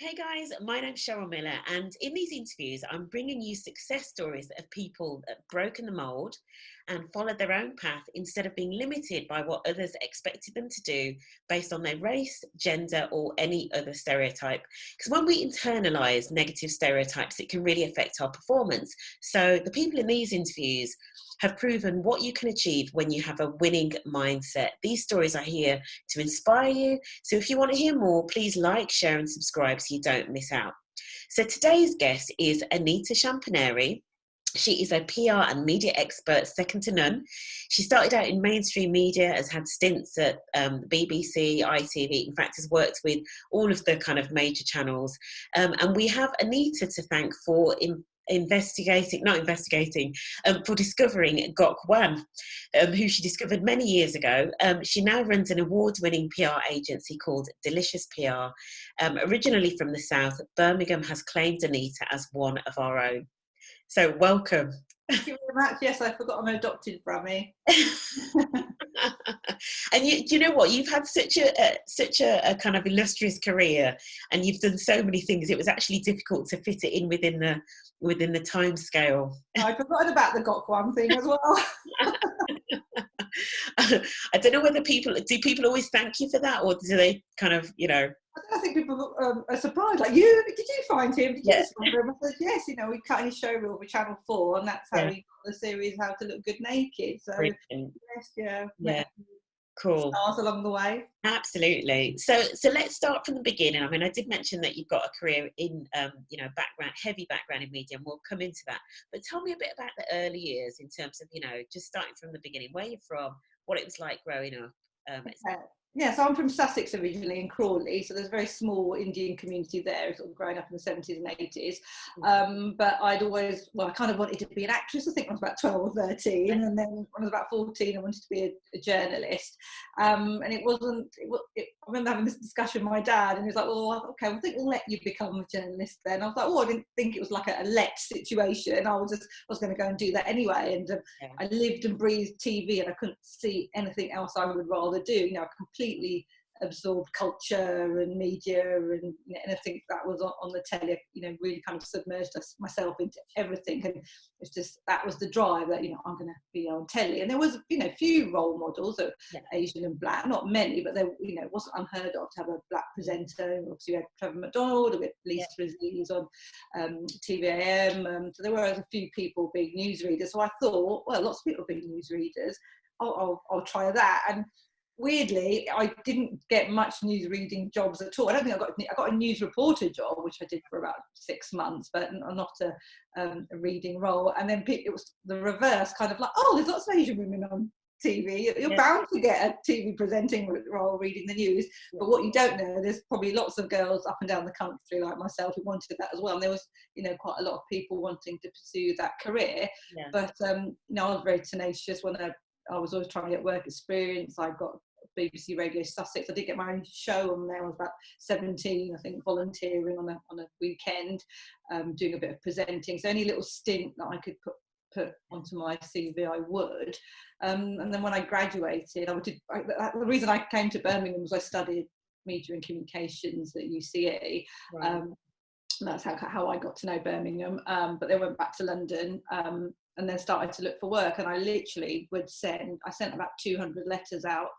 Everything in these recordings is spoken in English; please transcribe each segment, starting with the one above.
Hey guys, my name's Cheryl Miller, and in these interviews, I'm bringing you success stories of people that have broken the mold and followed their own path instead of being limited by what others expected them to do based on their race, gender, or any other stereotype. Because when we internalize negative stereotypes, it can really affect our performance. So, the people in these interviews have proven what you can achieve when you have a winning mindset. These stories are here to inspire you. So if you want to hear more, please like, share, and subscribe so you don't miss out. So today's guest is Anita Champaneri. She is a PR and media expert, second to none. She started out in mainstream media, has had stints at the BBC, ITV, in fact, has worked with all of the kind of major channels. And we have Anita to thank for for discovering Gok Wan, who she discovered many years ago. She now runs an award-winning PR agency called Delicious PR. Originally from the South, Birmingham has claimed Anita as one of our own. So welcome. Thank you very much. Yes, I forgot I'm adopted, Brammy. And you know what? You've had such a kind of illustrious career, and you've done so many things. It was actually difficult to fit it in within the time scale. I forgot about the Gok Wan thing as well. I don't know whether people always thank you for that, or do they kind of, I think people are surprised. Like, did you find him? Did you Yeah. discover him? I said, yes. We cut his show reel with Channel 4, and that's how Yeah. he got the series How to Look Good Naked. So, Brilliant. yes, yeah. Yeah. Cool. Stars along the way. Absolutely. So let's start from the beginning. I mean, I did mention that you've got a career in, heavy background in media, and we'll come into that. But tell me a bit about the early years in terms of, just starting from the beginning, where you're from, what it was like growing up. Yeah, so I'm from Sussex originally, in Crawley, so there's a very small Indian community there, sort of growing up in the 70s and 80s. But I kind of wanted to be an actress. I think I was about 12 or 13, and then when I was about 14, I wanted to be a journalist. And I remember having this discussion with my dad, and he was like, well, okay, I think we'll let you become a journalist then. I was like, oh, I didn't think it was like a let situation. I was going to go and do that anyway. And I lived and breathed TV, and I couldn't see anything else I would rather do. I completely absorbed culture and media and anything that was on the telly, really kind of submerged myself into everything. And it's just, that was the drive that, I'm going to be on telly. And there was, a few role models of Asian and black, not many, but there, it wasn't unheard of to have a black presenter. Obviously, we had Trevor McDonald, we had Lisa Aziz on TVAM. So there were a few people being newsreaders. So I thought, well, lots of people being newsreaders. I'll try that. And weirdly, I didn't get much news reading jobs at all. I don't think I got a news reporter job, which I did for about 6 months, but not a reading role. And then it was the reverse, kind of like, oh, there's lots of Asian women on TV. You're bound to get a TV presenting role reading the news. But what you don't know, there's probably lots of girls up and down the country like myself who wanted that as well. And there was, quite a lot of people wanting to pursue that career. But, I was very tenacious when I was always trying to get work experience. I got BBC Radio Sussex. I did get my own show on there. I was about 17, I think, volunteering on a weekend, doing a bit of presenting. So any little stint that I could put onto my CV, I would. And then when I graduated, the reason I came to Birmingham was I studied media and communications at UCE. That's how I got to know Birmingham. But then went back to London. And then started to look for work, and I literally I sent about 200 letters out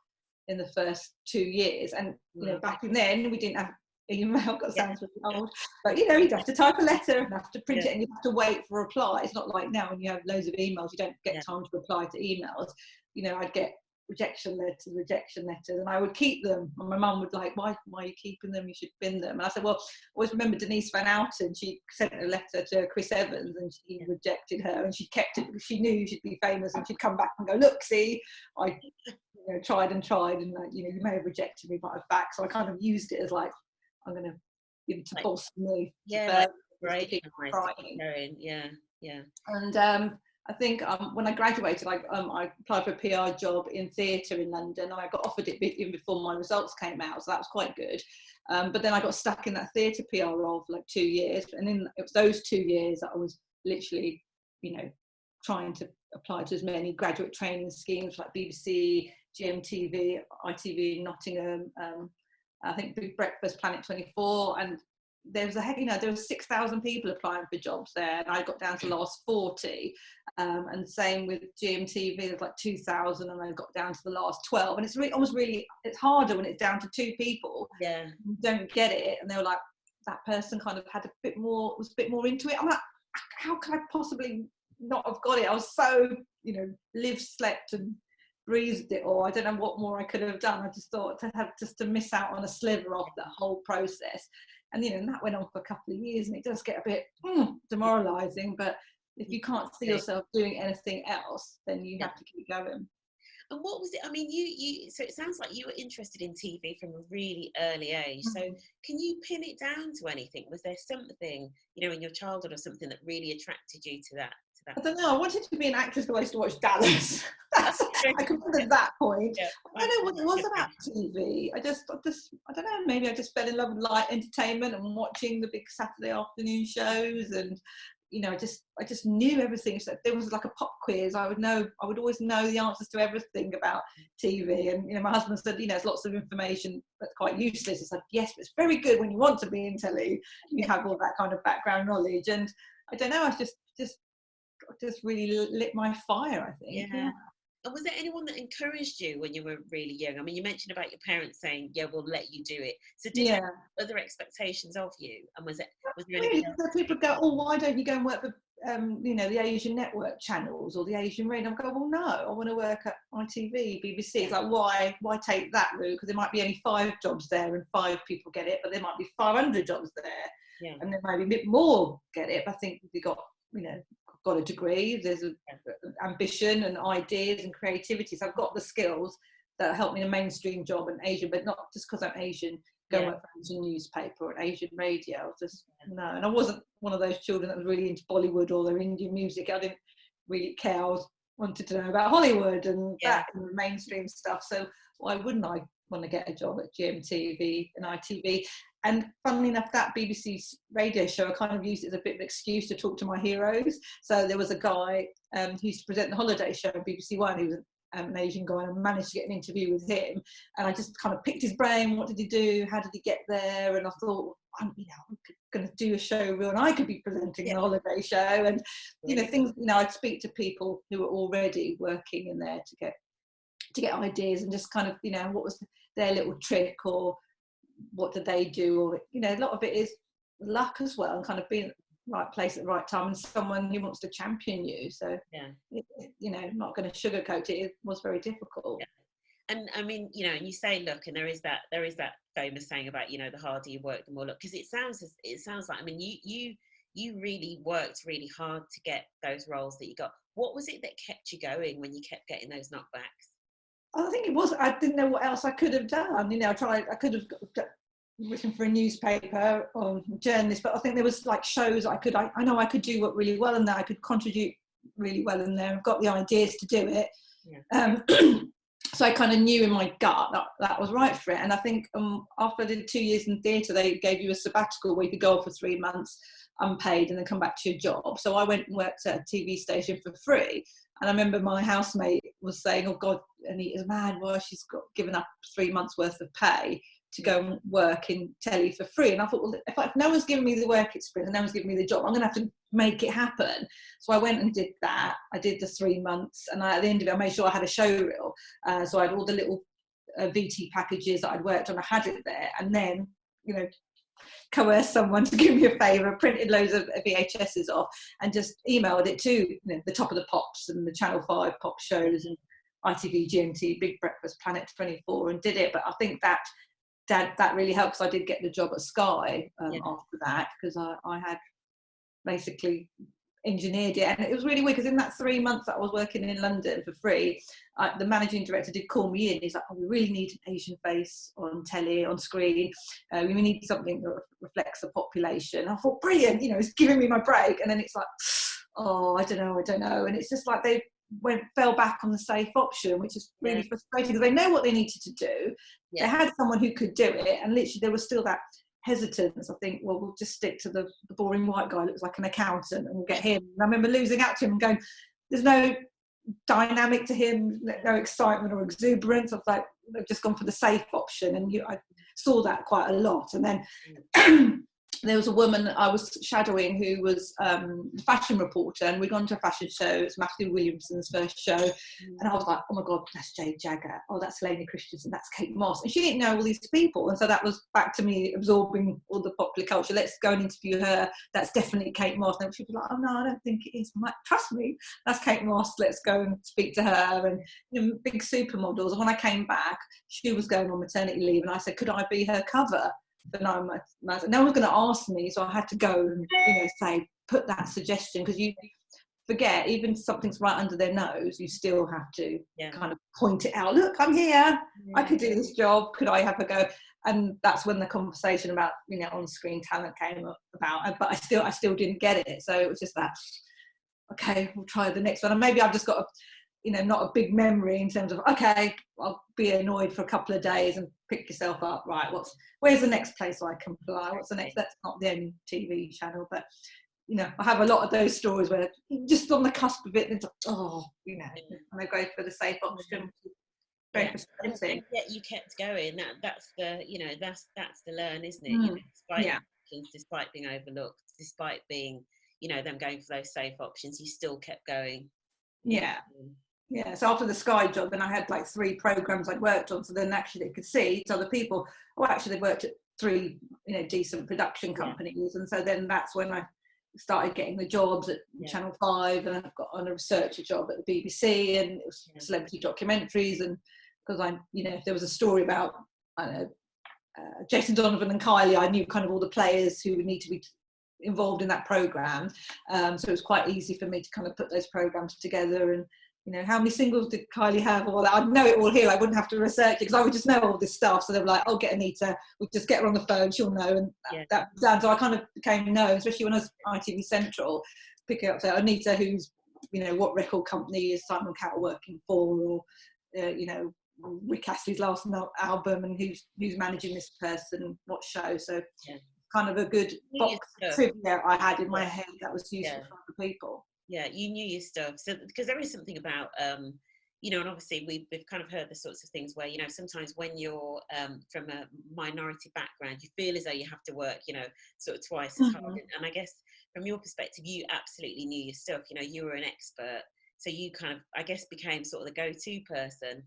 in the first 2 years. And back then we didn't have email. Got sounds really old, but you'd have to type a letter and have to print it, and you'd have to wait for a reply. It's not like now when you have loads of emails, you don't get time to reply to emails. I'd get rejection letters, and I would keep them. And my mum would like, why are you keeping them? You should bin them. And I said, well, always remember Denise Van Outen. She sent a letter to Chris Evans, and he rejected her, and she kept it because she knew she'd be famous, and she'd come back and go, look, see, I tried, and you may have rejected me, but I'm back. So I kind of used it as like, I'm going to give it to boss me. Right. And I think when I graduated, I applied for a PR job in theatre in London, and I got offered it even before my results came out, so that was quite good. But then I got stuck in that theatre PR role for like 2 years, and it was those 2 years that I was literally, trying to apply to as many graduate training schemes like BBC, GMTV, ITV in Nottingham, I think Big Breakfast, Planet 24, and there was there was 6,000 people applying for jobs there, and I got down to the last 40. And same with GMTV, there's like 2,000, and I got down to the last 12. And it's it's harder when it's down to 2 people. Yeah, who don't get it, and they were like, that person kind of was a bit more into it. I'm like, how could I possibly not have got it? I was so, lived, slept and breathed it all. I don't know what more I could have done. I just thought to miss out on a sliver of that whole process. And and that went on for a couple of years, and it does get a bit demoralizing, but if you can't see yourself doing anything else, then you have to keep going. And what was it? I mean, you so it sounds like you were interested in TV from a really early age. So can you pin it down to anything? Was there something, in your childhood or something that really attracted you to that? I don't know. I wanted to be an actress when I used to watch Dallas. I can remember that point. Yeah. I don't know what it was about TV. I don't know. Maybe I just fell in love with light entertainment and watching the big Saturday afternoon shows, and I just knew everything. So if there was like a pop quiz, I would always know the answers to everything about TV. And my husband said, there's lots of information that's quite useless. I said, yes, but it's very good when you want to be in telly. You have all that kind of background knowledge. And I don't know. I just really lit my fire, I think. Yeah. And was there anyone that encouraged you when you were really young? I mean, you mentioned about your parents saying, yeah, we'll let you do it. So did you have other expectations of you? And was there really, people go, oh, why don't you go and work for the Asian network channels or the Asian radio? I go, well, no, I want to work at ITV, BBC. It's like, why take that route? Because there might be only 5 jobs there and 5 people get it, but there might be 500 jobs there, and there might be a bit more get it. But I think if you got a degree, there's ambition and ideas and creativity, so I've got the skills that help me in a mainstream job in Asian, but not just because I'm Asian go work for an Asian newspaper or an Asian radio. No, and I wasn't one of those children that was really into Bollywood or their Indian music. I didn't really care. I wanted to know about Hollywood and that and the mainstream stuff, so why wouldn't I want to get a job at GMTV and ITV? And funnily enough, that BBC radio show, I kind of used it as a bit of an excuse to talk to my heroes. So there was a guy who used to present the holiday show on BBC One. He was an Asian guy, and I managed to get an interview with him. And I just kind of picked his brain. What did he do? How did he get there? And I thought, I'm going to do a show reel, and I could be presenting the holiday show. And things. I'd speak to people who were already working in there to get ideas, and just kind of what was their little trick, or what did they do, or a lot of it is luck as well, and kind of being at the right place at the right time, and someone who wants to champion you. So I'm not going to sugarcoat it. It was very difficult. And I mean, and you say luck, and there is that famous saying about the harder you work, the more luck. Because it sounds like, I mean, you really worked really hard to get those roles that you got. What was it that kept you going when you kept getting those knockbacks? I think it was, I didn't know what else I could have done. I could have written for a newspaper or journalist, but I think there was like shows I know I could do what really well in there. I could contribute really well in there. I've got the ideas to do it. So I kind of knew in my gut that was right for it. And I think after I did 2 years in theatre, they gave you a sabbatical where you could go off for 3 months unpaid and then come back to your job. So I went and worked at a TV station for free. And I remember my housemate was saying, oh God, Anita's mad. Well, she's given up 3 months worth of pay to go and work in telly for free. And I thought, well, if no one's giving me the work experience and no one's giving me the job, I'm going to have to make it happen. So I went and did that. I did the 3 months, and at the end of it, I made sure I had a show reel. So I had all the little VT packages that I'd worked on. I had it there, and then, coerced someone to give me a favour, printed loads of VHSs off, and just emailed it to the Top of the Pops and the Channel 5 pop shows and ITV, GMT, Big Breakfast, Planet 24, and did it. But I think that really helped, because I did get the job at Sky after that, because I had basically engineered it. And it was really weird, because in that 3 months that I was working in London for free, the managing director did call me in. He's like, oh, we really need an Asian face on telly, on screen. We need something that reflects the population. I thought, brilliant, it's giving me my break. And then it's like, oh, I don't know. And it's just like they fell back on the safe option, which is really frustrating, because they know what they needed to do. They had someone who could do it, and literally there was still that hesitance. I think, well, we'll just stick to the boring white guy who looks like an accountant, and we'll get him. And I remember losing out to him and going, there's no dynamic to him, no excitement or exuberance. I was like, they've just gone for the safe option. And I saw that quite a lot. And then there was a woman I was shadowing who was the fashion reporter, and we'd gone to a fashion show. It was Matthew Williamson's first show, and I was like, oh my god, that's Jade Jagger, oh that's Lainey Christensen, that's Kate Moss, and she didn't know all these people, and so that was back to me absorbing all the popular culture. Let's go and interview her, that's definitely Kate Moss. And she was like, oh no, I don't think it is. I'm like, trust me, that's Kate Moss, let's go and speak to her. And big supermodels. And when I came back, she was going on maternity leave, and I said, could I be her cover? But no one was going to ask me, so I had to go and say, put that suggestion, because you forget, even if something's right under their nose, you still have to kind of point it out. Look, I'm here. I could do this job. Could I have a go? And that's when the conversation about on-screen talent came about. But I still didn't get it. So it was just that. Okay, we'll try the next one. And maybe I've just got not a big memory in terms of, okay, I'll be annoyed for a couple of days and pick yourself up, right, where's the next place I can apply, what's the next, that's not the only TV channel, but I have a lot of those stories where just on the cusp of it, and they go for the safe option. Very frustrating. And yet you kept going. That's the learn, isn't it? Despite being overlooked, despite being them going for those safe options, you still kept going. So after the Sky job, then I had like 3 programs I'd worked on, so then actually they could see to other people, actually they worked at 3 decent production companies. And so then that's when I started getting the jobs at Channel 5, and I've got on a researcher job at the BBC, and it was celebrity documentaries. And because if there was a story about Jason Donovan and Kylie, I knew kind of all the players who would need to be involved in that program, so it was quite easy for me to kind of put those programs together. And how many singles did Kylie have? Or I'd know it all here. I wouldn't have to research it because I would just know all this stuff. So they were like, "I'll get Anita. We'll just get her on the phone. She'll know." And that was done. So I kind of became known, especially when I was ITV Central, picking up Anita, who's what record company is Simon Cowell working for, or Rick Astley's last album, and who's managing this person, what show. So kind of a good box trivia I had in my head that was useful for other people. Yeah, you knew your stuff. So because there is something about and obviously we've kind of heard the sorts of things where sometimes when you're from a minority background, you feel as though you have to work sort of twice as hard. And I guess from your perspective, you absolutely knew your stuff. You were an expert, so you kind of, I guess, became sort of the go-to person.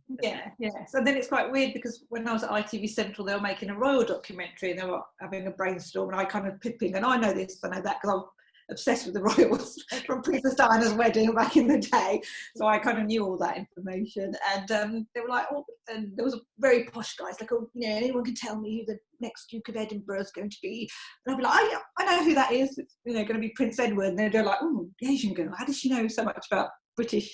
So then it's quite weird, because when I was at ITV Central, they were making a royal documentary and they were having a brainstorm, and I kind of pipped in, and I know this, I know that, because I'm obsessed with the royals from Princess Diana's wedding back in the day, so I kind of knew all that information. And they were like, and there was a very posh guy, like, anyone can tell me who the next Duke of Edinburgh is going to be, and I'd be like, I know who that is, it's going to be Prince Edward. And they're like, oh, the Asian girl, how does she know so much about British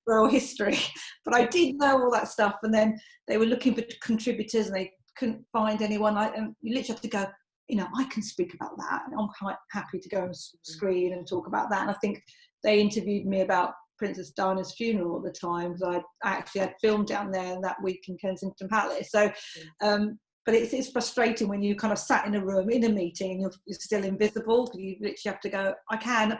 royal history? But I did know all that stuff. And then they were looking for contributors and they couldn't find anyone. And you literally have to go, I can speak about that, and I'm quite happy to go and screen and talk about that. And I think they interviewed me about Princess Diana's funeral at the time, because I actually had filmed down there that week in Kensington Palace. So but it's frustrating when you kind of sat in a room in a meeting and you're still invisible, because you literally have to go, I can,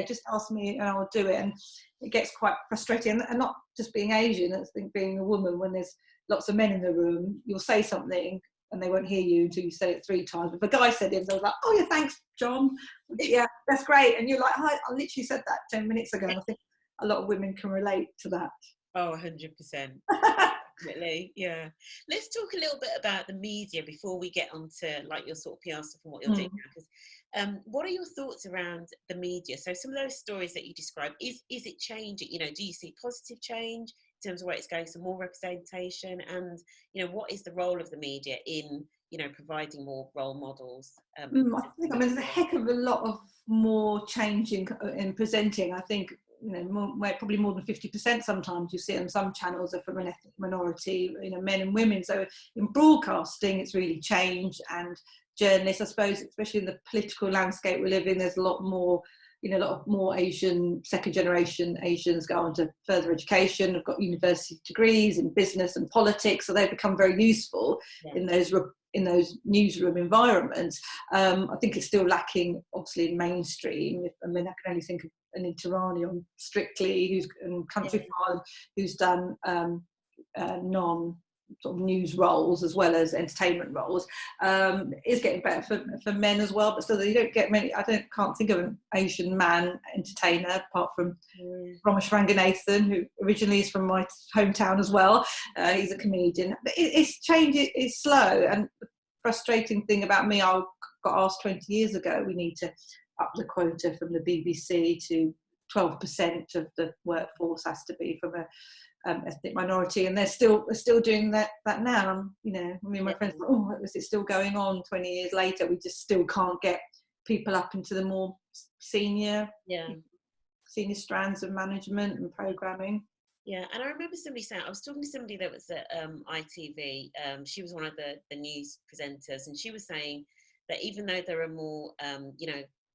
just ask me and I'll do it. And it gets quite frustrating, and not just being Asian, I think being a woman, when there's lots of men in the room, you'll say something and they won't hear you until you say it 3 times. But if a guy said it, they were like, oh yeah, thanks, John. Yeah, that's great. And you're like, I literally said that 10 minutes ago. And I think a lot of women can relate to that. Oh, 100%. Definitely, yeah. Let's talk a little bit about the media before we get on to like your sort of PR stuff and what you're doing now. Because what are your thoughts around the media? So some of those stories that you described, is it changing? Do you see positive change in terms of where it's going, some more representation, and what is the role of the media in providing more role models? I think there's a heck of a lot of more change in presenting. I think probably more than 50% sometimes you see on some channels are from an ethnic minority, men and women. So in broadcasting it's really changed, and journalists, I suppose, especially in the political landscape we live in, there's a lot more Asian, second generation Asians go on to further education, have got university degrees in business and politics, so they've become very useful in those newsroom environments. I think it's still lacking, obviously, in mainstream. I mean, I can only think of Anita on Strictly, who's in Country Farm, who's done sort of news roles as well as entertainment roles, is getting better for men as well. But still, you don't get many. Can't think of an Asian man entertainer apart from Ramesh Ranganathan, who originally is from my hometown as well. He's a comedian. But it's changed. It's slow. And the frustrating thing about me, I got asked 20 years ago, we need to up the quota from the BBC to 12% of the workforce has to be from a ethnic minority, and they're still doing that now. You know, me and my friends, is it still going on 20 years later? We just still can't get people up into the more senior strands of management and programming. Yeah, and I remember somebody saying, I was talking to somebody that was at ITV, she was one of the news presenters, and she was saying that even though there are more,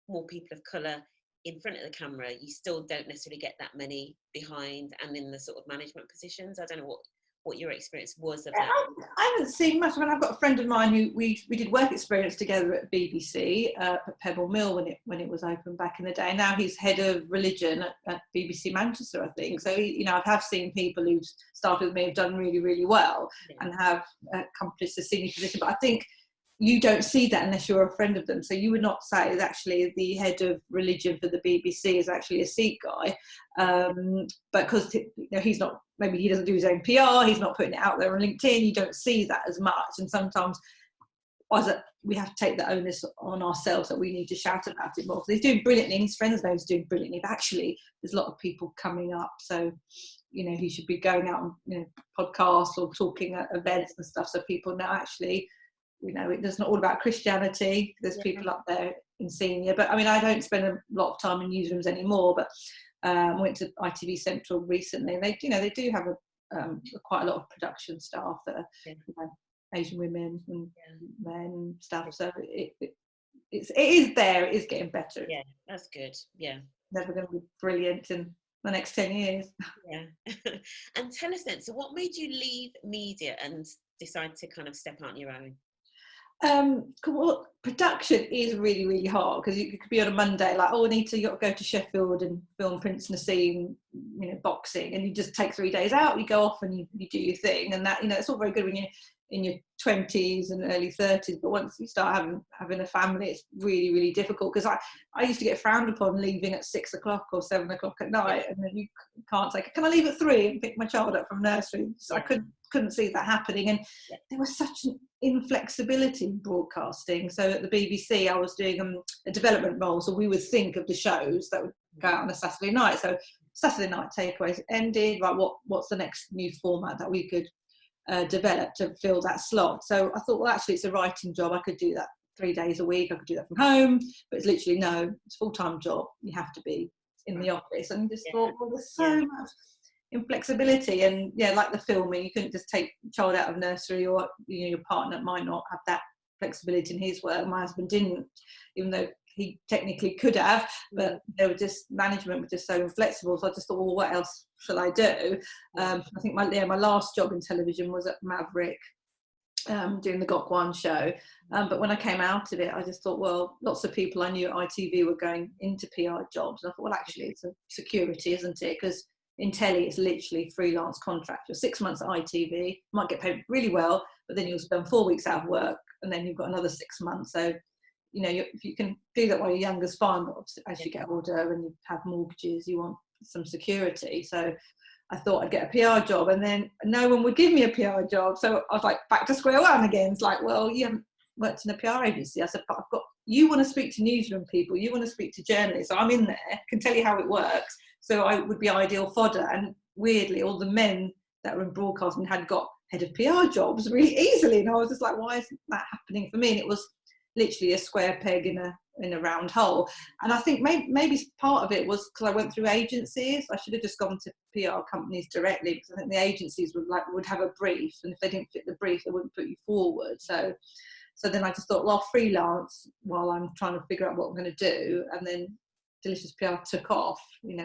more people of colour in front of the camera, you still don't necessarily get that many behind and in the sort of management positions. I don't know what your experience was of that. I haven't seen much. I mean, I've got a friend of mine who we did work experience together at BBC at Pebble Mill when it was open back in the day. Now he's head of religion at BBC Manchester, I think. So I have seen people who've started with me have done really, really well and have accomplished a senior position. But I think you don't see that unless you're a friend of them. So you would not say that actually the head of religion for the BBC is actually a Sikh guy, but because he's not, maybe he doesn't do his own PR, he's not putting it out there on LinkedIn, you don't see that as much. And sometimes we have to take the onus on ourselves that we need to shout about it more. He's doing brilliantly, and his friends know he's doing brilliantly, but actually there's a lot of people coming up. So he should be going out on podcasts or talking at events and stuff, so people know actually it's not all about Christianity. There's people up there in senior, but I mean, I don't spend a lot of time in newsrooms anymore. But I went to ITV Central recently, and they do have quite a lot of production staff that are Asian women and men and stuff. So it is there. It is getting better. Yeah, that's good. Yeah, never going to be brilliant in the next 10 years. Yeah. And tell us then, so what made you leave media and decide to kind of step out on your own? Well, production is really, really hard, because you could be on a Monday like, Anita, you got to go to Sheffield and film Prince Nassim, boxing, and you just take 3 days out, you go off and you do your thing, and that it's all very good when you're in your 20s and early 30s, but once you start having a family, it's really, really difficult. Because I used to get frowned upon leaving at 6 o'clock or 7 o'clock at night, and then you can't say, can I leave at 3 and pick my child up from nursery? So I couldn't see that happening, and there was such an inflexibility in broadcasting. So at the BBC, I was doing a development role, so we would think of the shows that would go out on a Saturday night. So Saturday night takeaways ended, right, what's the next new format that we could develop to fill that slot? So I thought, well, actually it's a writing job, I could do that 3 days a week, I could do that from home, but it's literally it's a full-time job, you have to be in the office. And just thought, well, there's so much inflexibility, and like the filming, you couldn't just take your child out of nursery, or your partner might not have that flexibility in his work. My husband didn't, even though he technically could have, but management was just so inflexible. So I just thought, well, what else shall I do? I think my last job in television was at Maverick, doing the Got One show. But when I came out of it, I just thought, well, lots of people I knew at ITV were going into PR jobs. And I thought, well, actually, it's a security, isn't it? Because in telly, it's literally freelance contract. You're 6 months at ITV, might get paid really well, but then you'll spend 4 weeks out of work, and then you've got another 6 months. So, if you can do that while you're young, is fine. But as you get older and you have mortgages, you want some security. So I thought I'd get a PR job, and then no one would give me a PR job. So I was like, back to square one again. It's like, well, you haven't worked in a PR agency. I said, but you want to speak to newsroom people, you want to speak to journalists. So I'm in there, can tell you how it works. So I would be ideal fodder. And weirdly, all the men that were in broadcasting had got head of PR jobs really easily. And I was just like, why isn't that happening for me? And it was literally a square peg in a round hole. And I think maybe part of it was because I went through agencies. I should have just gone to PR companies directly, because I think the agencies would have a brief, and if they didn't fit the brief, they wouldn't put you forward. So then I just thought, well, I'll freelance while I'm trying to figure out what I'm going to do. And then Delicious PR took off. We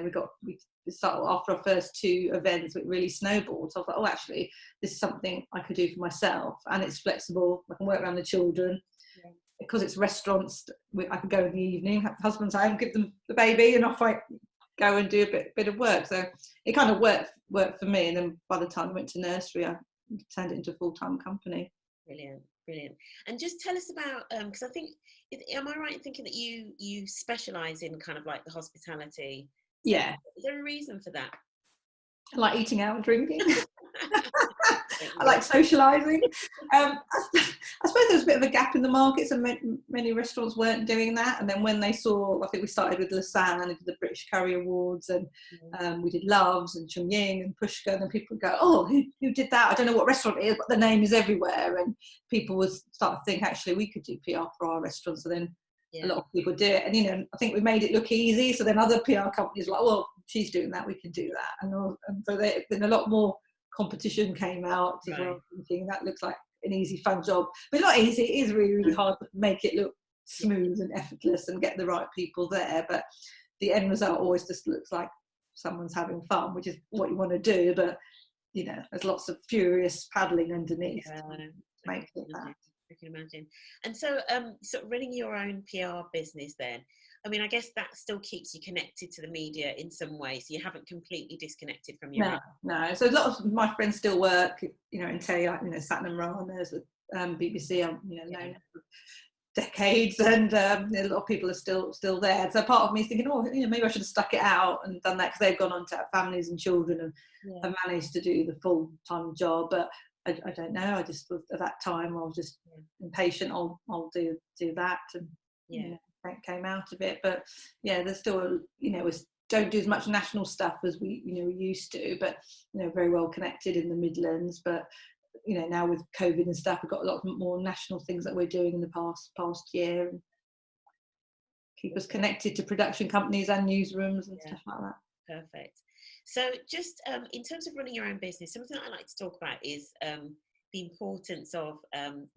started after our first 2 events, it really snowballed. So I thought, oh, actually, this is something I could do for myself, and it's flexible. I can work around the children. Yeah. Because it's restaurants, I could go in the evening, have husband's home, give them the baby, and off I go and do a bit of work. So it kind of worked for me. And then by the time I went to nursery, I turned it into a full-time company. Brilliant, brilliant. And just tell us about, because I think, am I right in thinking that you specialise in kind of like the hospitality? Yeah. Is there a reason for that? I like eating out and drinking. I like socialising. I suppose there was a bit of a gap in the market, so many restaurants weren't doing that. And then when they saw, I think we started with Lausanne and did the British Curry Awards, and we did Loves and Chung Ying and Pushka, and people would go, oh, who did that? I don't know what restaurant it is, but the name is everywhere. And people would start to think, actually, we could do PR for our restaurant. So then a lot of people do it. And, you know, I think we made it look easy. So then other PR companies were like, well, she's doing that, we can do that. And so then a lot more competition came out as well, thinking that looks like an easy, fun job. But it's not easy. It is really, really hard to make it look smooth and effortless and get the right people there. But the end result always just looks like someone's having fun, which is what you want to do. But, you know, there's lots of furious paddling underneath to make it that. I can imagine. And so, sort of running your own PR business then, I mean, I guess that still keeps you connected to the media in some ways. You haven't completely disconnected from your No. So a lot of my friends still work, you know, in telly, like, you know, Satnam Rana's at BBC. I'm, you know, known for decades, and a lot of people are still there. So part of me is thinking, oh, you know, maybe I should have stuck it out and done that, because they've gone on to have families and children and have managed to do the full-time job. But I don't know. I just, at that time, I was just impatient. I'll do that, and that came out of it. But there's still, you know, we don't do as much national stuff as we used to, but, you know, very well connected in the Midlands. But, you know, now with COVID and stuff, we've got a lot more national things that we're doing in the past year, and keep us connected to production companies and newsrooms and stuff like that. Perfect. So just in terms of running your own business, something that I like to talk about is the importance of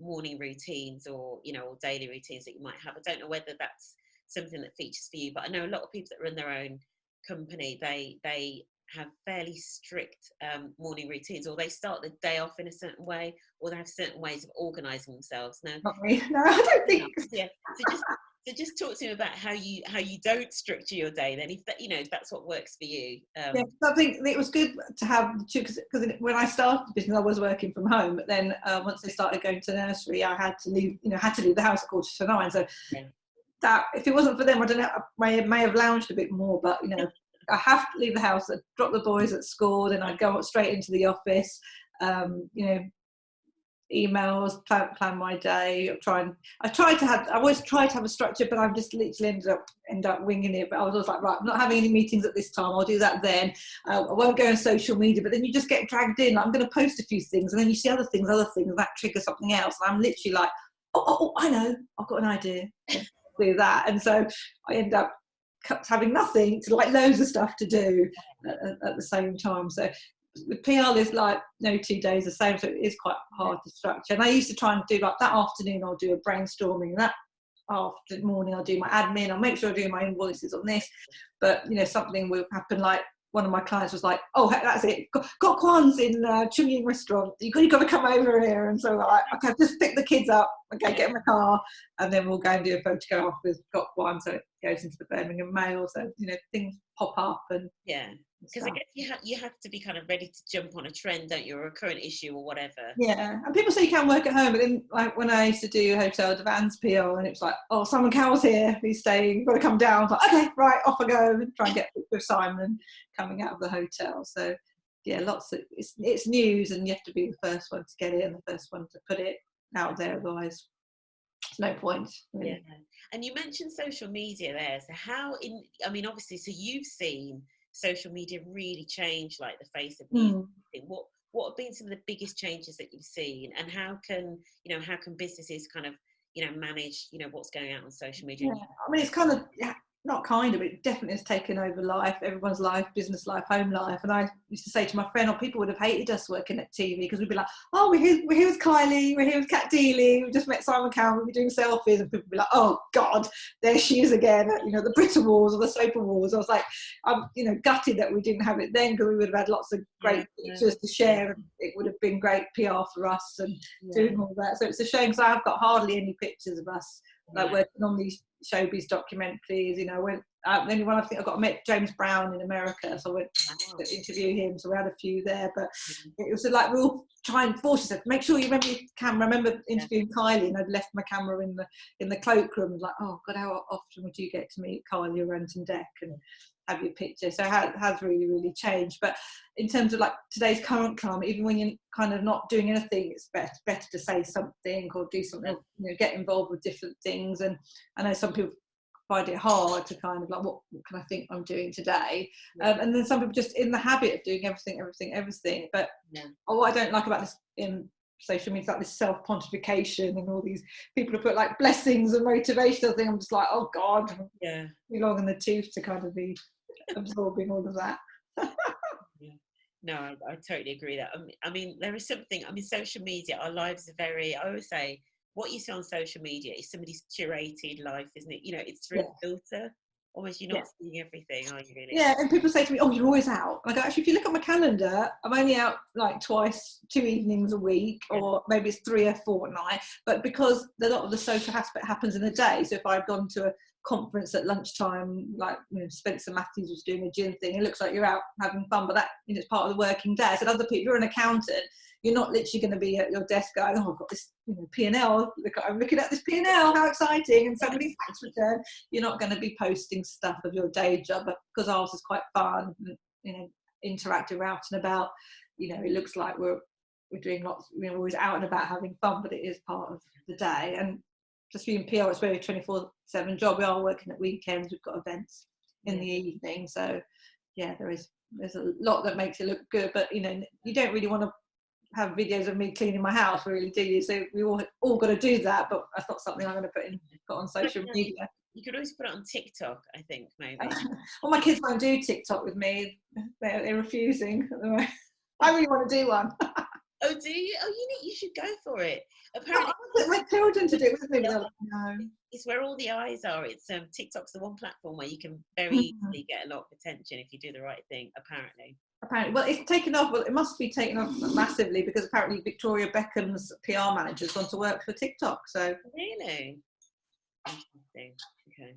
morning routines, or, you know, or daily routines that you might have. I don't know whether that's something that features for you, but I know a lot of people that run their own company, they have fairly strict morning routines, or they start the day off in a certain way, or they have certain ways of organising themselves. No, I don't think. So just talk to me about how you don't structure your day then, if that, you know, if that's what works for you. I think it was good to have the two, because when I started the business, I was working from home, but then once they started going to nursery, I had to leave the house at 8:45. So that, if it wasn't for them, I don't know, I may have lounged a bit more, but, you know, I have to leave the house, I'd drop the boys at school, then I'd go straight into the office, you know, emails, plan my day. I always try to have a structure, but I've just literally end up winging it. But I was always like, right, I'm not having any meetings at this time, I'll do that then. I won't go on social media. But then you just get dragged in, like, I'm going to post a few things, and then you see other things, and that triggers something else, and I'm literally like, oh, I know, I've got an idea, do that. And so I end up having nothing to, like, loads of stuff to do at the same time. So with PR, is like no 2 days the same, so it is quite hard to structure. And I used to try and do, like, that afternoon I'll do a brainstorming, and that after morning I'll do my admin, I'll make sure I do my invoices on this. But, you know, something will happen, like one of my clients was like, oh, that's it, got Kwan's in Chung Ying restaurant, you've got to come over here. And so like, okay, just pick the kids up, okay, get in the car, and then we'll go and do a photograph with Got Kwan, so it goes into the Birmingham Mail. So, you know, things pop up. And because I guess you have to be kind of ready to jump on a trend, don't you, or a current issue or whatever. Yeah, and people say you can work at home, but then, like, when I used to do Hotel de Van's PR, and it was like, oh, Simon Cowell's here, he's staying, you've got to come down. I was like, okay, right, off I go, and try and get with Simon coming out of the hotel. So yeah, lots of it's news, and you have to be the first one to get it and the first one to put it out there, otherwise there's no point. Really. Yeah, and you mentioned social media there. So I mean, obviously, so you've seen social media really change, like, the face of music. What have been some of the biggest changes that you've seen, and how can businesses kind of, you know, manage, you know, what's going out on social media? I mean, it's kind of, not kind of, it definitely has taken over life, everyone's life, business life, home life. And I used to say to my friend, people would have hated us working at TV, because we'd be like, oh, we're here with Kylie, we're here with Kat Deely, we just met Simon Cowell, we'll be doing selfies, and people would be like, oh God, there she is again, you know, the Brit Awards or the Soap Awards. I was like, I'm, you know, gutted that we didn't have it then, because we would have had lots of great pictures to share, and it would have been great PR for us, and doing all that. So it's a shame, because I've got hardly any pictures of us, like, working on these showbiz documentaries. You know, when only one I think I met James Brown in America, so I went to interview him. So we had a few there, but it was like we all try and force yourself. Make sure you remember your camera. I remember interviewing Kylie, and I'd left my camera in the cloakroom. Like, oh God, how often would you get to meet Kylie around on deck and have your picture? So it has really, really changed. But in terms of like today's current climate, even when you're kind of not doing anything, it's better to say something or do something. You know, get involved with different things. And I know some people find it hard to kind of like, what can I think I'm doing today? And then some people just in the habit of doing everything. But what I don't like about this in social media is like this self-pontification and all these people who put like blessings and motivational thing. I'm just like, oh God, too long in the tooth to kind of be absorbing all of that. No, I totally agree that. I mean, there is something, I mean, social media, our lives are very, I always say, what you see on social media is somebody's curated life, isn't it? You know, it's through a filter. Almost, you're not seeing everything, are you really? Yeah, and people say to me, oh, you're always out. And I go, actually, if you look at my calendar, I'm only out like 2 evenings a week, or maybe it's 3 a fortnight. But because a lot of the social aspect happens in the day, so if I'd gone to a conference at lunchtime, like, you know, Spencer Matthews was doing a gym thing, it looks like you're out having fun, but that, you know, it's part of the working day. I said, other people, you're an accountant, you're not literally going to be at your desk going, oh, I've got this, you know, P&L, I'm looking at this P&L, how exciting, and somebody's tax return. You're not going to be posting stuff of your day job, but because ours is quite fun, and, you know, interactive out and about, you know, it looks like we're doing lots, you know, we're always out and about having fun, but it is part of the day. And just being PR, it's very 24/7 job. We are working at weekends, we've got events in the evening, so yeah, there's a lot that makes it look good, but you know, you don't really want to have videos of me cleaning my house, really, do you? So we all got to do that, but that's not something I'm going to put on social media. You could always put it on TikTok, I think, maybe. Well, my kids won't do TikTok with me. They're refusing. I really want to do one. Oh, do you? Oh, you should go for it. Apparently, I want my children to do it with me. No. It's where all the eyes are. It's TikTok's the one platform where you can very easily get a lot of attention if you do the right thing. Apparently, well, it's taken off. Well, it must be taken off massively because apparently Victoria Beckham's PR manager's gone to work for TikTok. So really interesting. Okay.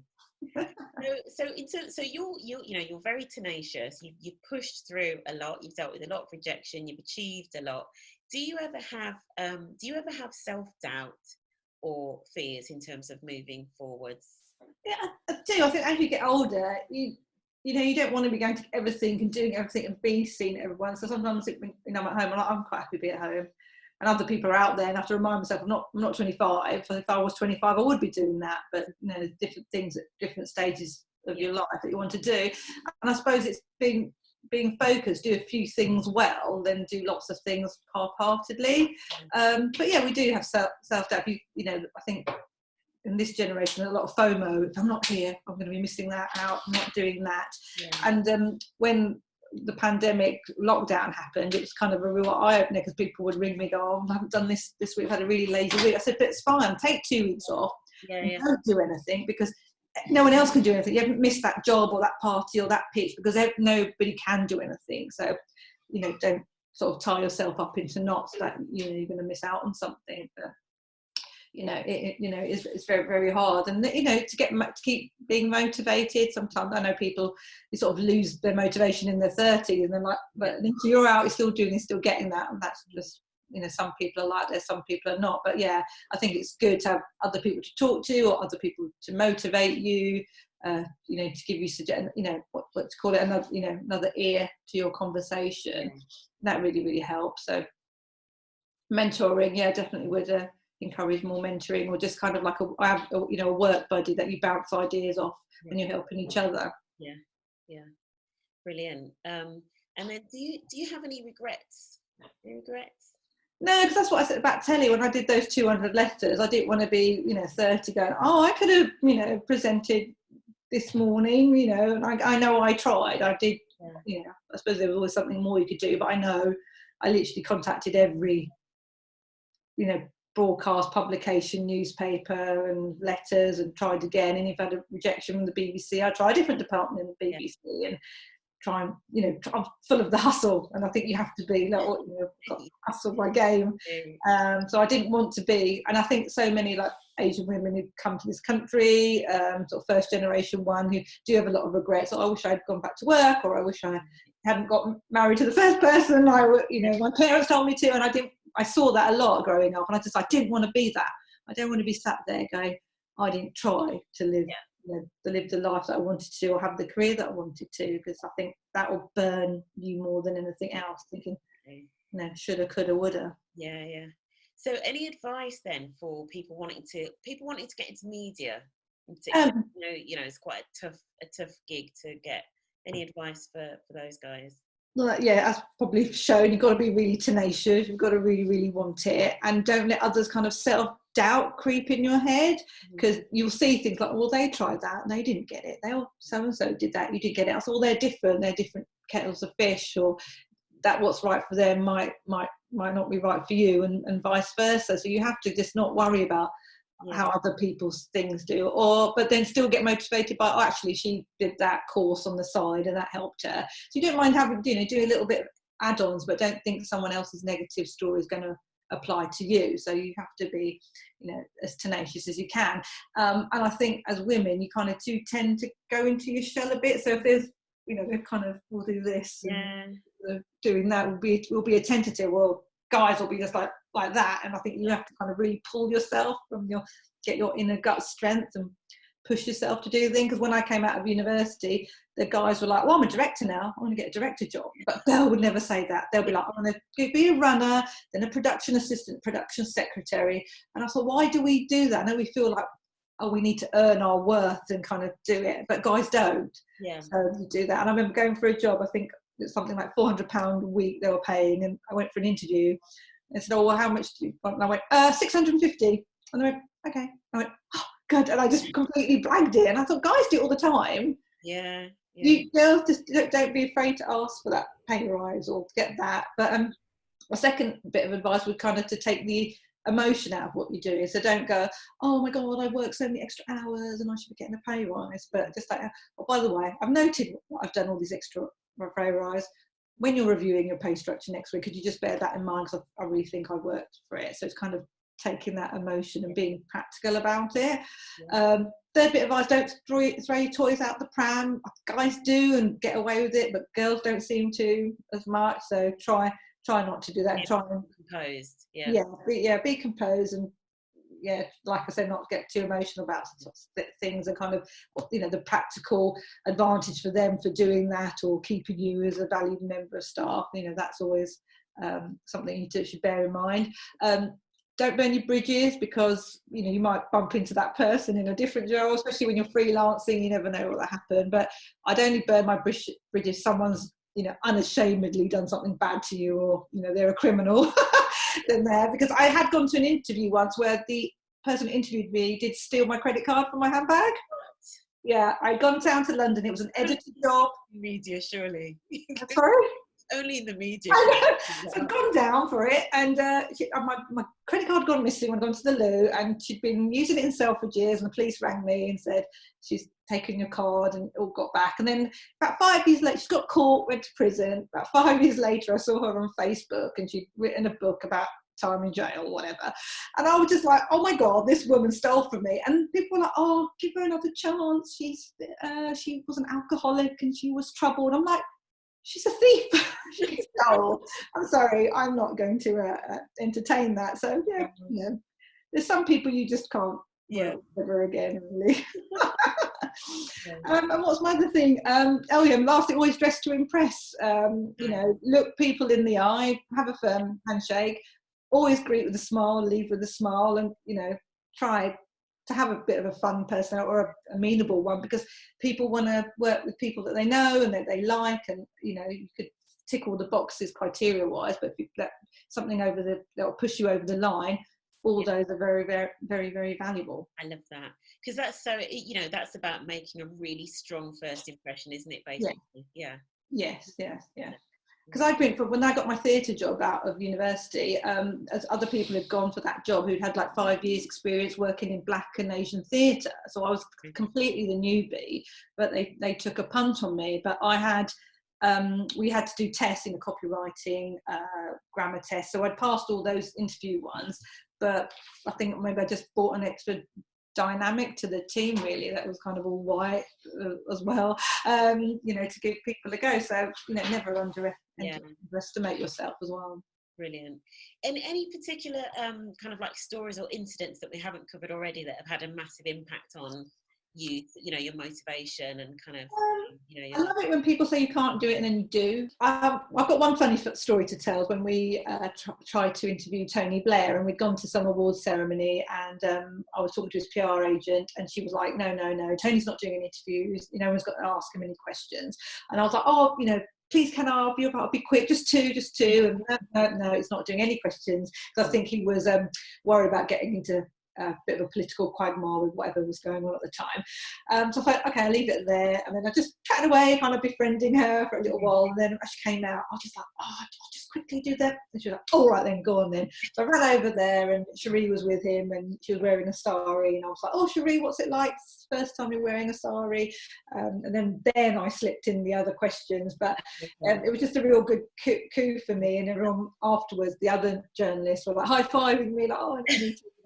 So you're very tenacious. You've pushed through a lot. You've dealt with a lot of rejection. You've achieved a lot. Do you ever have self-doubt or fears in terms of moving forwards? Yeah, I do. I think as you get older, you know, you don't want to be going to everything and doing everything and be seen at everyone. So sometimes, you know, I'm at home, I'm quite happy to be at home. And other people are out there, and I have to remind myself, I'm not 25. So if I was 25, I would be doing that. But you know, there's different things at different stages of your life that you want to do. And I suppose it's being focused, do a few things well, then do lots of things half-heartedly. But yeah, we do have self-doubt. You know, I think in this generation, a lot of FOMO. If I'm not here, I'm going to be missing that out. I'm not doing that. Yeah. And when the pandemic lockdown happened, it was kind of a real eye-opener because people would ring me, go, oh, I haven't done this week, I've had a really lazy week. I said, but it's fine, take 2 weeks off. Don't do anything because no one else can do anything. You haven't missed that job or that party or that pitch because nobody can do anything. So, you know, don't sort of tie yourself up into knots that, you know, you're going to miss out on something. But, you know, it's very, very hard. And, you know, to keep being motivated, sometimes I know people, you sort of lose their motivation in their 30s and they're like, but until you're out, you're still doing this, still getting that. And that's just, you know, some people are like that, some people are not. But yeah, I think it's good to have other people to talk to or other people to motivate you, you know, to give you you know, let's call it another ear to your conversation. That really, really helps. So mentoring, yeah, definitely would encourage more mentoring, or just kind of like a work buddy that you bounce ideas off and you're helping each other. Yeah, brilliant. And then do you have any regrets? No, because that's what I said about telly. When I did those 200 letters, I didn't want to be, you know, 30 going, oh, I could have, you know, presented this morning, you know, and I know I tried. I did, you know, I suppose there was always something more you could do, but I know I literally contacted every, you know, broadcast, publication, newspaper and letters and tried again. And if I had a rejection from the BBC, I tried a different department in the BBC and try and, you know, I'm full of the hustle, and I think you have to be, you know, hustle my game. So I didn't want to be, and I think so many like Asian women who come to this country, sort of first generation one, who do have a lot of regrets. I wish I'd gone back to work, or I wish I hadn't got married to the first person my parents told me to, and I saw that a lot growing up, and I didn't want to be that. I don't want to be sat there going, I didn't try to live the life that I wanted to, or have the career that I wanted to, because I think that will burn you more than anything else, thinking, shoulda, coulda, woulda. Yeah. So any advice then for people wanting to get into media? It's quite a tough gig to get. Any advice for those guys? Well, as probably shown, you've got to be really tenacious. You've got to really, really want it, and don't let others kind of self-doubt creep in your head, because you'll see things like, well, they tried that and they didn't get it. So and so did that, you did get it. So, well, they're different kettles of fish, or that what's right for them might not be right for you, and vice versa. So you have to just not worry about how other people's things do, but then still get motivated by, actually she did that course on the side and that helped her. So you don't mind having, do a little bit of add-ons, but don't think someone else's negative story is going to apply to you. So you have to be, as tenacious as you can. And I think as women, you kind of do tend to go into your shell a bit. So if there's, they're kind of, we'll do this, and doing that will be a tentative. Well, guys will be just like that, and I think you have to kind of really pull yourself get your inner gut strength and push yourself to do things. Because when I came out of university, the guys were like, well, I'm a director now, I want to get a director job. But Belle would never say that. They'll be like, I want to be a runner, then a production assistant, production secretary. And I thought, why do we do that? I know we feel like, we need to earn our worth and kind of do it, but guys don't. So you do that. And I remember going for a job, I think it's something like £400 a week they were paying, and I went for an interview and said, well, how much do you want? And I went, 650. And they went, okay. I went, oh, good. And I just completely blagged it. And I thought, guys do it all the time. You girls just don't be afraid to ask for that pay rise or get that. But a second bit of advice would kind of to take the emotion out of what you're doing. So don't go, oh my God, I work so many extra hours and I should be getting a pay rise. But just like, oh, by the way, I've noted what I've done all these extra pay rise. When you're reviewing your pay structure next week, could you just bear that in mind, because I really think I worked for it. So it's kind of taking that emotion and being practical about it. Third bit of advice, don't throw your toys out the pram. Guys do and get away with it, but girls don't seem to as much. So try not to do that. And try and composed. Be composed, and like I said, not get too emotional about things, and kind of the practical advantage for them for doing that, or keeping you as a valued member of staff. That's always something you should bear in mind. Don't burn your bridges, because you might bump into that person in a different job, especially when you're freelancing. You never know what will happen. But I'd only burn my bridges if someone's unashamedly done something bad to you, or they're a criminal. Then there, because I had gone to an interview once where the person who interviewed me did steal my credit card from my handbag. I'd gone down to London. It was an editor job. Media, surely. Sorry? Only in the media. So I'd gone down for it, and my credit card had gone missing when I'd gone to the loo, and she'd been using it in Selfridges, and the police rang me and said she's taken your card, and all got back. And then about 5 years later, she got caught, went to prison. About 5 years later, I saw her on Facebook, and she'd written a book about time in jail or whatever. And I was just like, oh my God, this woman stole from me. And people were like, oh, give her another chance. She was an alcoholic and she was troubled. I'm like, she's a thief. She stole. I'm sorry, I'm not going to entertain that. So there's some people you just can't ever again, really. And what's my other thing? Lastly, always dress to impress. Look people in the eye, have a firm handshake, always greet with a smile, leave with a smile, and try to have a bit of a fun person, or a amenable one, because people want to work with people that they know and that they like, and you could tick all the boxes criteria wise, but if that something that will push you over the line, all those are very, very, very, very valuable. I love that, because that's so that's about making a really strong first impression, isn't it, basically? Yes. Because when I got my theatre job out of university, as other people had gone for that job who'd had like 5 years experience working in Black and Asian theatre, so I was completely the newbie, but they took a punt on me. But I had we had to do tests in the copywriting, grammar tests, so I'd passed all those interview ones. but I think maybe I just brought an extra dynamic to the team, really, that was kind of all white as well, to give people a go. So never underestimate yourself as well. Brilliant. And any particular kind of like stories or incidents that we haven't covered already that have had a massive impact on you, your motivation and kind of, I love it when people say you can't do it and then you do. I've got one funny story to tell. When we tried to interview Tony Blair, and we'd gone to some awards ceremony, and I was talking to his PR agent, and she was like, no, Tony's not doing any interviews, no one's got to ask him any questions. And I was like, please, can I'll be quick, just two. And no, he's not doing any questions, because I think he was worried about getting into a bit of a political quagmire with whatever was going on at the time. So I thought, okay, I'll leave it there. And then I just chatted away, kind of befriending her for a little while. And then as she came out, I was just like, I'll just quickly do that. And she was like, all right then, go on then. So I ran over there, and Cherie was with him, and she was wearing a sari. And I was like, oh, Cherie, what's it like? First time you're wearing a sari. And then I slipped in the other questions. But it was just a real good coup for me. And everyone afterwards, the other journalists were like high-fiving me, like, oh,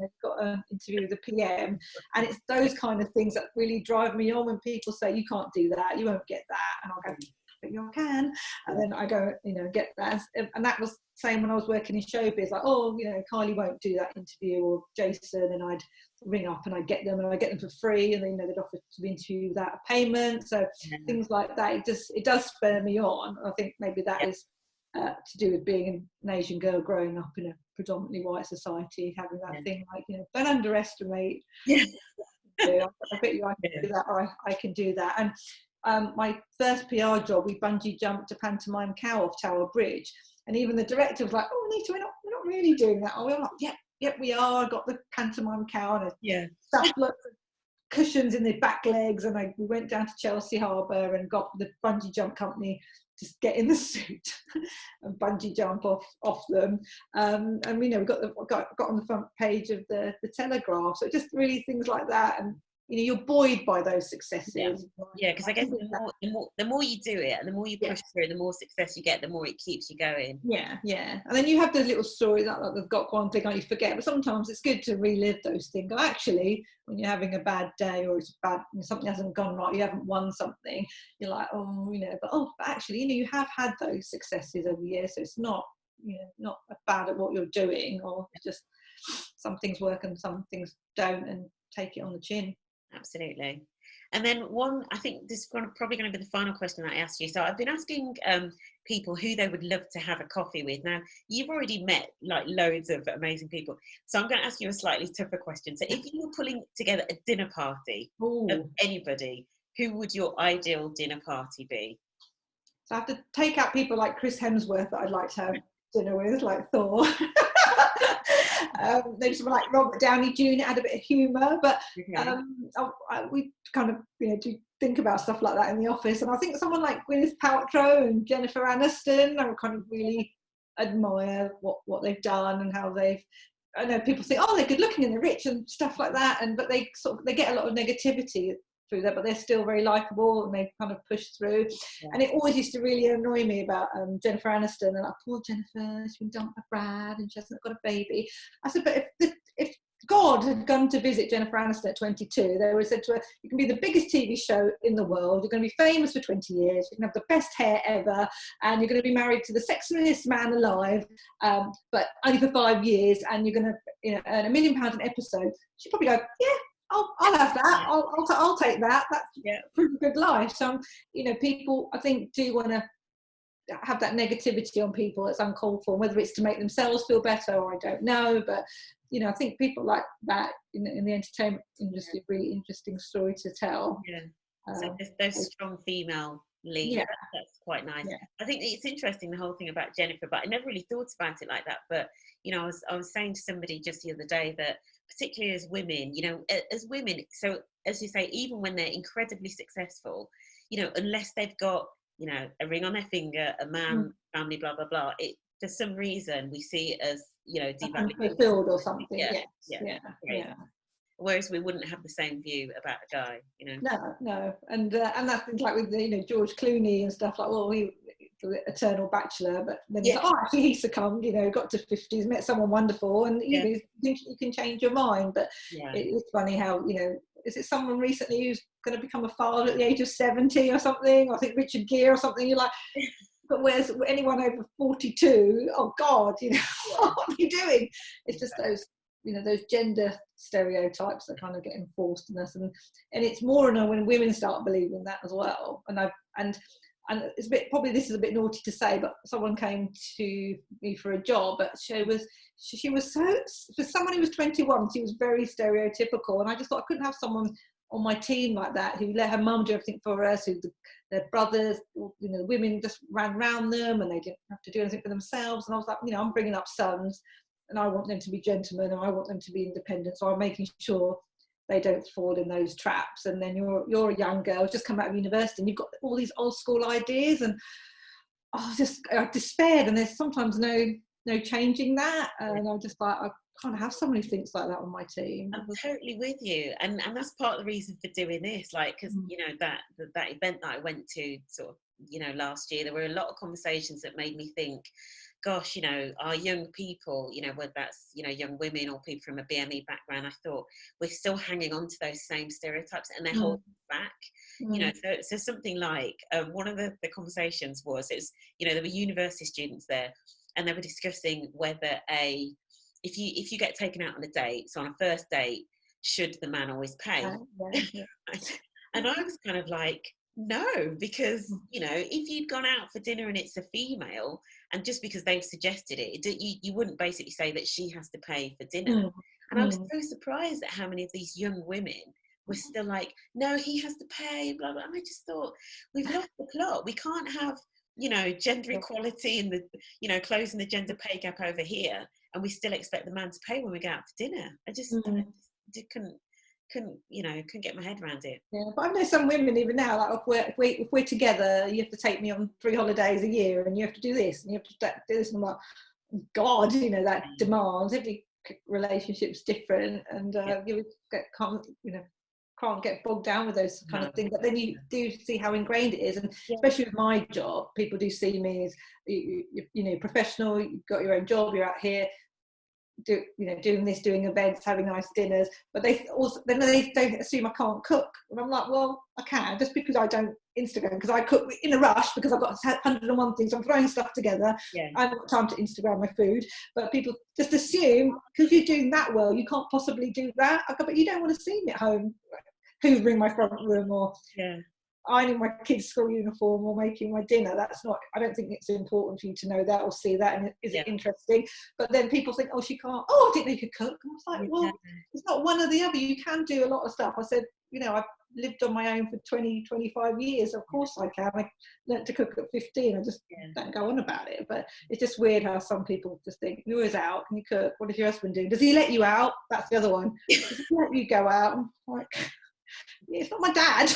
I've got an interview with the PM. And it's those kind of things that really drive me on, when people say you can't do that, you won't get that, and I'll go, but you can. And then I go, get that. And that was the same when I was working in showbiz, like, Kylie won't do that interview, or Jason, and I'd ring up and I'd get them, and I'd get them for free, and then they'd offer to be interviewed without a payment. So things like that, it does spur me on. I think maybe that is to do with being an Asian girl growing up in a predominantly white society, having that thing like, don't underestimate. I bet you I can do that, or I can do that. And my first PR job, we bungee jumped to pantomime cow off Tower Bridge, and even the director was like, oh, Anita, we're not really doing that. And we were like, yep, we are. I got the pantomime cow, and stuffed lots of cushions in the back legs, and we went down to Chelsea Harbour and got the bungee jump company just get in the suit and bungee jump off them, and we got on the front page of the Telegraph. So just really things like that, and you're buoyed by those successes. Because I guess the more you do it, and the more you push through, the more success you get, the more it keeps you going. And then you have those little stories that they've got one thing you forget, but sometimes it's good to relive those things. Actually, when you're having a bad day, or it's bad, something hasn't gone right, you haven't won something, you're like, but actually, you have had those successes over the years, so it's not not bad at what you're doing, or just some things work and some things don't, and take it on the chin. Absolutely. And then I think this is probably going to be the final question that I asked you. So I've been asking people who they would love to have a coffee with. Now, you've already met like loads of amazing people. So I'm going to ask you a slightly tougher question. So if you were pulling together a dinner party of anybody, who would your ideal dinner party be? So I have to take out people like Chris Hemsworth that I'd like to have dinner with, like Thor. There's someone like Robert Downey Jr. had a bit of humour, but we kind of do think about stuff like that in the office. And I think someone like Gwyneth Paltrow and Jennifer Aniston, I kind of really admire what they've done and how I know people think, oh, they're good looking and they're rich and stuff like that, but they get a lot of negativity through that, but they're still very likable, and they kind of push through. And it always used to really annoy me about Jennifer Aniston, and like, poor Jennifer, she's been dumped by Brad and she hasn't got a baby. I said, but if God had gone to visit Jennifer Aniston at 22, they would have said to her, you can be the biggest TV show in the world, you're going to be famous for 20 years, you can have the best hair ever, and you're going to be married to the sexiest man alive, but only for 5 years, and you're going to earn £1 million an episode. She'd probably go, yeah, I'll have that. I'll take that. That's a pretty good life. So, people, I think, do want to have that negativity on people that's uncalled for, whether it's to make themselves feel better or I don't know. But, I think people like that in the entertainment industry, really interesting story to tell. So there's strong female lead. That's quite nice. I think it's interesting, the whole thing about Jennifer, but I never really thought about it like that. But I was saying to somebody just the other day that particularly as women, so as you say, even when they're incredibly successful, unless they've got a ring on their finger, a man, family, blah blah blah, for some reason we see it as fulfilled or something. Whereas we wouldn't have the same view about a guy, No, and that's things like with George Clooney and stuff like. Well, the eternal bachelor, but then it's like, oh, actually he succumbed, got to 50s, met someone wonderful, and you can change your mind. But it's funny how, is it someone recently who's going to become a father at the age of 70 or something? I think Richard Gere or something. You're like, but where's anyone over 42? Oh God, what are you doing? It's just those, those gender stereotypes that kind of get enforced in us, and it's more when women start believing that as well. And it's a bit, probably this is a bit naughty to say, but someone came to me for a job, but she was so, for someone who was 21, she was very stereotypical, and I just thought I couldn't have someone on my team like that, who let her mum do everything for us, who their brothers, the women just ran around them and they didn't have to do anything for themselves. And I was like, I'm bringing up sons and I want them to be gentlemen and I want them to be independent, so I'm making sure they don't fall in those traps. And then you're a young girl, just come out of university, and you've got all these old school ideas, and I despaired, and there's sometimes no changing that. And I just like, I can't have someone who thinks like that on my team. I'm totally with you, and that's part of the reason for doing this, like, because that event that I went to sort of last year, there were a lot of conversations that made me think, gosh, our young people, whether that's young women or people from a BME background, I thought we're still hanging on to those same stereotypes and they're holding back. So something like one of the conversations was, there were university students there, and they were discussing whether if you get taken out on a date, so on a first date, should the man always pay? And I was kind of like, no, because if you'd gone out for dinner and it's a female, and just because they've suggested it, you wouldn't basically say that she has to pay for dinner. And I was so surprised at how many of these young women were still like, no, he has to pay, blah blah. And I just thought, we've lost the plot. We can't have gender equality and the closing the gender pay gap over here, and we still expect the man to pay when we go out for dinner. I just couldn't get my head around it. Yeah, but I know some women even now, like if we're together, you have to take me on 3 holidays a year, and you have to do this, and you have to do this, and I'm like, God, that demands. Every relationship's different, and you can't get bogged down with those kind of things. But then you do see how ingrained it is, and especially with my job, people do see me as professional. You've got your own job, you're out here doing this, doing events, having nice dinners, but they don't assume I can't cook. And I'm like, well, I can, just because I don't Instagram, because I cook in a rush because I've got 101 things, I'm throwing stuff together. I haven't got time to Instagram my food. But people just assume because you're doing that well, you can't possibly do that. I go, but you don't want to see me at home hoovering my front room or ironing my kids' school uniform or making my dinner. That's not, I don't think it's important for you to know that or see that, and is it interesting? But then people think, oh, she can't, oh, I didn't know you could cook. And I was like, well, it's not one or the other. You can do a lot of stuff. I said, I've lived on my own for 25 years. Of course I can. I learned to cook at 15. I just don't go on about it. But it's just weird how some people just think, you're always out, can you cook? What does your husband do? Does he let you out? That's the other one. Does he let you go out? I'm like, it's not my dad.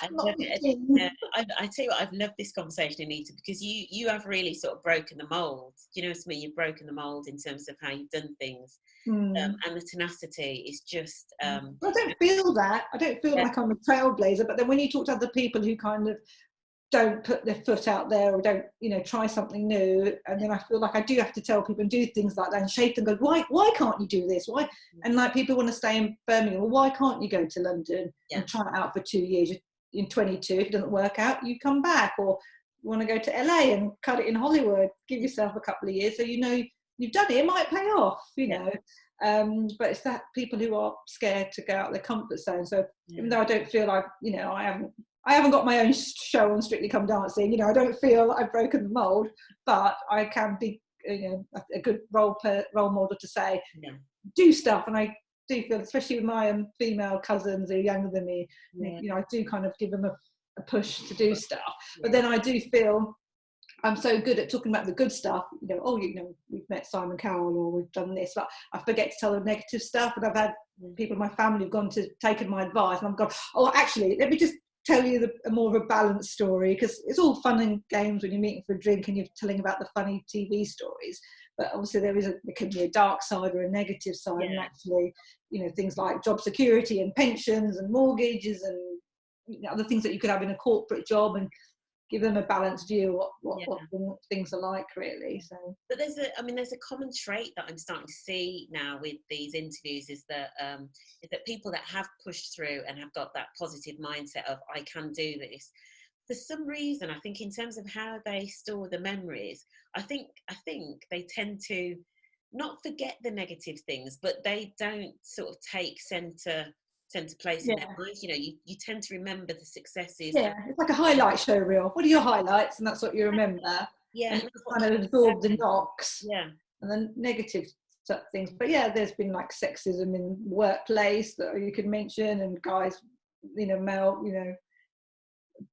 I tell you what, I've loved this conversation, Anita, because you have really sort of broken the mould. What I mean? You've broken the mould in terms of how you've done things, and the tenacity is just. I don't feel that. I don't feel like I'm a trailblazer. But then when you talk to other people who kind of don't put their foot out there or don't, try something new, and then I feel like I do have to tell people and do things like that and shape them. Go, why can't you do this? Why? And like people want to stay in Birmingham. Well, why can't you go to London and try it out for 2 years? In 22, if it doesn't work out, you come back. Or you want to go to LA and cut it in Hollywood, give yourself a couple of years so you've done it. It might pay off, but it's that people who are scared to go out their comfort zone. So even though I don't feel like I haven't got my own show on Strictly Come Dancing, I don't feel I've broken the mold, but I can be a good role model to say do stuff. And I do feel, especially with my female cousins who are younger than me, I do kind of give them a push to do stuff. But then I do feel I'm so good at talking about the good stuff, we've met Simon Cowell or we've done this, but I forget to tell the negative stuff. And I've had people in my family who've taken my advice, and I've gone, oh, actually, let me just tell you a more of a balanced story, because it's all fun and games when you're meeting for a drink and you're telling about the funny TV stories. But obviously there can be a dark side or a negative side, and actually, things like job security and pensions and mortgages and other things that you could have in a corporate job, and give them a balanced view of Yeah. what things are like, really. So, but there's a common trait that I'm starting to see now with these interviews is that people that have pushed through and have got that positive mindset of I can do this, for some reason, I think in terms of how they store the memories, I think they tend to not forget the negative things, but they don't sort of take center place in their life. You know, you tend to remember the successes. Yeah, it's like a highlight show reel. What are your highlights? And that's what you remember. Yeah, and you kind of absorb the knocks. Yeah. And then negative things. But yeah, there's been like sexism in workplace that you could mention, and guys, male,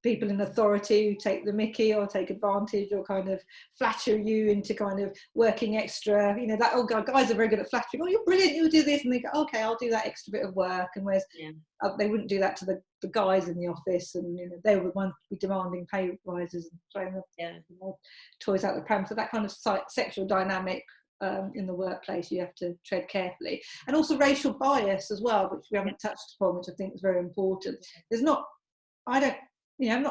people in authority who take the mickey or take advantage or kind of flatter you into kind of working extra, that guys are very good at flattering. Oh, you're brilliant, you'll do this, and they go, okay, I'll do that extra bit of work. And whereas they wouldn't do that to the guys in the office, and they were the ones to be demanding pay rises and throwing the toys out the pram. So that kind of sexual dynamic in the workplace, you have to tread carefully. And also racial bias as well, which we haven't touched upon, which I think is very important. There's not, I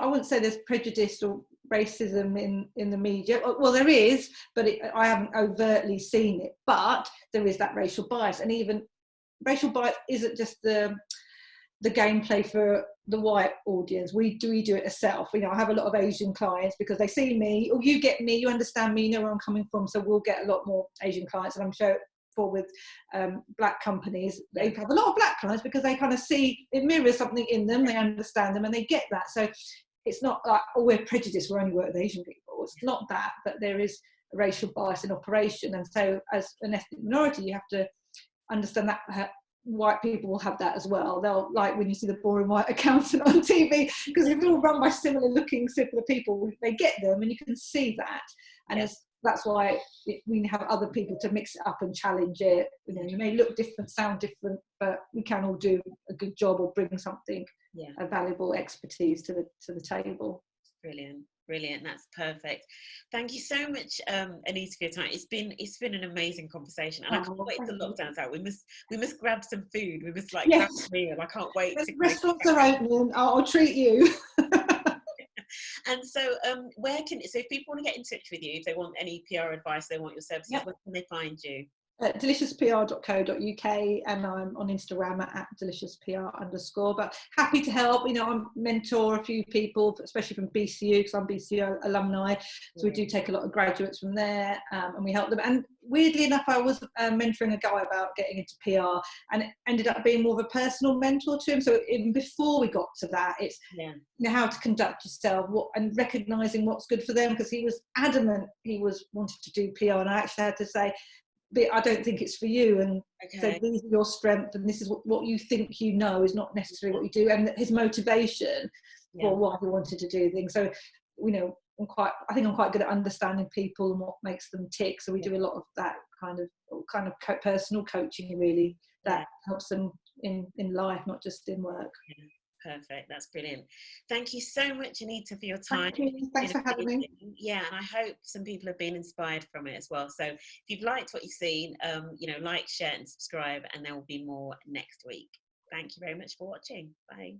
wouldn't say there's prejudice or racism in the media. Well, there is, but I haven't overtly seen it. But there is that racial bias, and even racial bias isn't just the gameplay for the white audience. We do it ourselves. I have a lot of Asian clients because they see me, or you get me, you understand me, you know where I'm coming from. So we'll get a lot more Asian clients, and I'm sure with black companies, they have a lot of black clients because they kind of see it mirrors something in them, they understand them, and they get that. So it's not like, oh, we're prejudiced, we only work with Asian people. It's not that, but there is a racial bias in operation. And so as an ethnic minority, you have to understand that white people will have that as well. They'll, like when you see the boring white accountant on TV, because it's all run by similar looking people, they get them, and you can see that. And that's why we have other people to mix it up and challenge it. You may look different, sound different, but we can all do a good job or bring something, a valuable expertise to the table. Brilliant. That's perfect. Thank you so much, Anita, for your time. It's been an amazing conversation, and I can't wait till lockdown's out. We must grab some food. We must grab a meal. I can't wait. Restaurants are opening. I'll treat you. And so, if people want to get in touch with you, if they want any PR advice, they want your services, where can they find you? Deliciouspr.co.uk, and I'm on Instagram at @deliciouspr_. But happy to help. I mentor a few people, especially from BCU, because I'm BCU alumni. So we do take a lot of graduates from there, and we help them. And weirdly enough, I was mentoring a guy about getting into PR, and it ended up being more of a personal mentor to him. So even before we got to that, it's how to conduct yourself, and recognising what's good for them, because he was adamant he wanted to do PR, and I actually had to say, but I don't think it's for you, and so these are your strengths, and this is what you think is not necessarily what you do, and his motivation for why he wanted to do things. So I'm quite good at understanding people and what makes them tick. So we do a lot of that kind of personal coaching, really, that helps them in life, not just in work. Perfect. That's brilliant. Thank you so much, Anita, for your time. Thanks for having me. Yeah, and I hope some people have been inspired from it as well. So if you've liked what you've seen, like, share and subscribe, and there will be more next week. Thank you very much for watching. Bye.